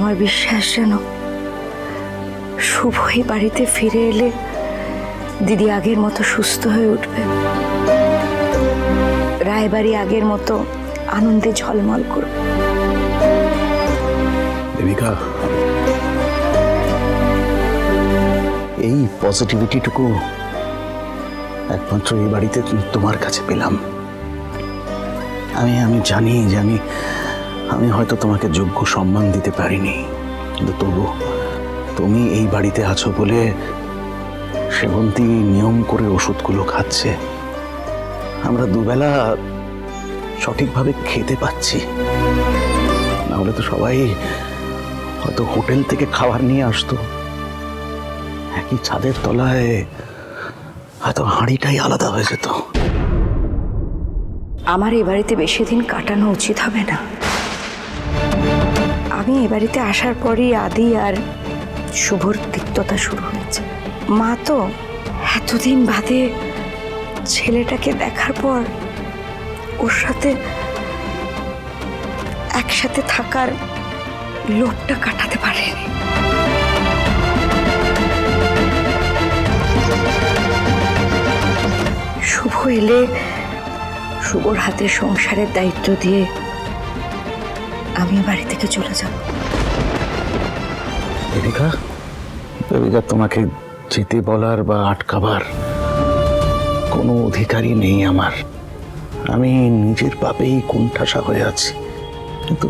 আমার বিশ্বাস যেন শুভ এই বাড়িতে ফিরে এলে দিদি আগের মতো সুস্থ হয়ে উঠবে, রায়বাড়ি আগের মতো আনন্দে ঝলমল করবে। দেবিকা, এই পজিটিভিটিটুকু একমাত্র এই বাড়িতে তোমার কাছে পেলাম। আমি জানি যে আমি হয়তো তোমাকে যোগ্য সম্মান দিতে পারিনি, কিন্তু তবু তুমি এই বাড়িতে আছো বলে সেবন্তী নিয়ম করে ওষুধগুলো খাচ্ছে, আমরা দুবেলা সঠিকভাবে খেতে পাচ্ছি। না হলে তো সবাই হয়তো হোটেল থেকে খাবার নিয়ে আসতো, একই ছাদের তলায় হয়তো হাঁড়িটাই আলাদা হয়ে যেত। আমার এ বাড়িতে বেশি দিন কাটানো উচিত হবে না। আমি এ বাড়িতে আসার পরই আদি আর শুভর তিক্ততা শুরু হয়েছে। মা তো এতদিন বাদে ছেলেটাকে দেখার পর ওর সাথে একসাথে থাকার লোভটা কাটাতে পারেনি। শুভ এলে শুভর হাতে সংসারের দায়িত্ব দিয়ে আমি বাড়ি থেকে চলে যাব। দেবিকা, তোমাকে যেতে বলার বা আটকাবার কোনো অধিকারই নেই আমার। আমি নিজের পাপেই কুণ্ঠাসা হয়ে আছি, কিন্তু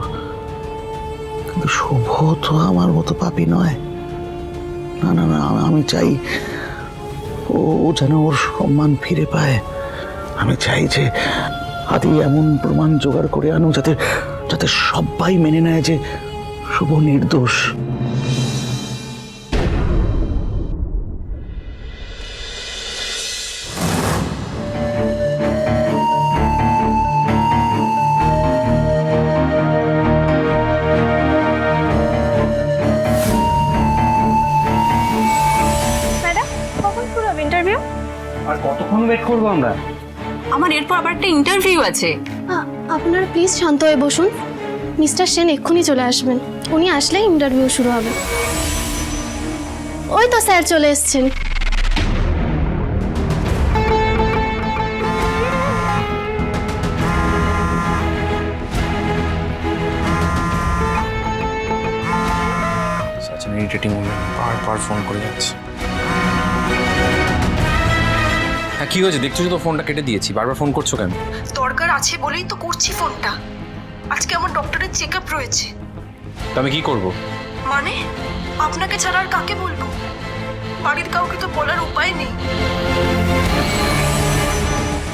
শুভ তো আমার মতো পাপী নয়। না না না, আমি চাই ও যেন ওর সম্মান ফিরে পায়। আমি চাই যে আদি এমন প্রমাণ জোগাড় করে আনো যাতে যাতে সবাই মেনে নেয় যে শুভ নির্দোষ। আর কতক্ষণ ওয়েট করবো আমরা? আমার এরপর আবার একটা ইন্টারভিউ আছে। আপনারা প্লিজ শান্ত হয়ে বসুন। মিস্টার সেন এক্ষুনি চলে আসবেন। উনি আসলেই ইন্টারভিউ শুরু হবে। ওই তো স্যার চলে এসেছেন। Such an irritating woman, বারবার ফোন করে যাচ্ছে। হ্যাঁ, কি হয়েছে? দেখছো তো ফোনটা কেটে দিয়েছি, বারবার ফোন করছো কেন? দরকার আছে বলেই তো করছি ফোনটা। আজকে আমার ডক্টরের চেকআপ রয়েছে। তো আমি কি করব? মানে আপনাকে ছাড়া আর কাকে বলবো? বাড়ির কাউকে তো বলার উপায় নেই।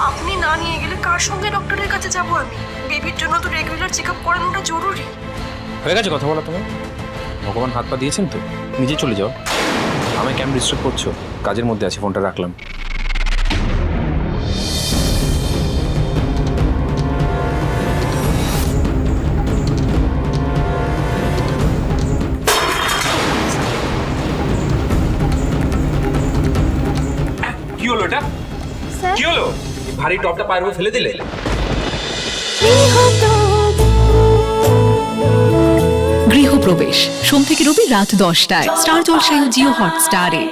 আপনি না নিয়ে গেলে কার সঙ্গে ডক্টরের কাছে যাব আমি? বেবির জন্য তো রেগুলার চেকআপ করানোটা জরুরি। হয়ে গেছে কথা বলা তোমার? ভগবান হাত পা দিয়েছেন তো, নিজে চলে যাও। আমায় কেমন ডিস্টার্ব করছো? কাজের মধ্যে আছি, ফোনটা রাখলাম। কি হলো এটা? কি হলো? ভারী টপটা পায়ের উপর ফেলে দিলে? গৃহপ্রবেশ সোম থেকে রবি রাত 10টায় স্টার জলসায় ও জিও হটস্টারে।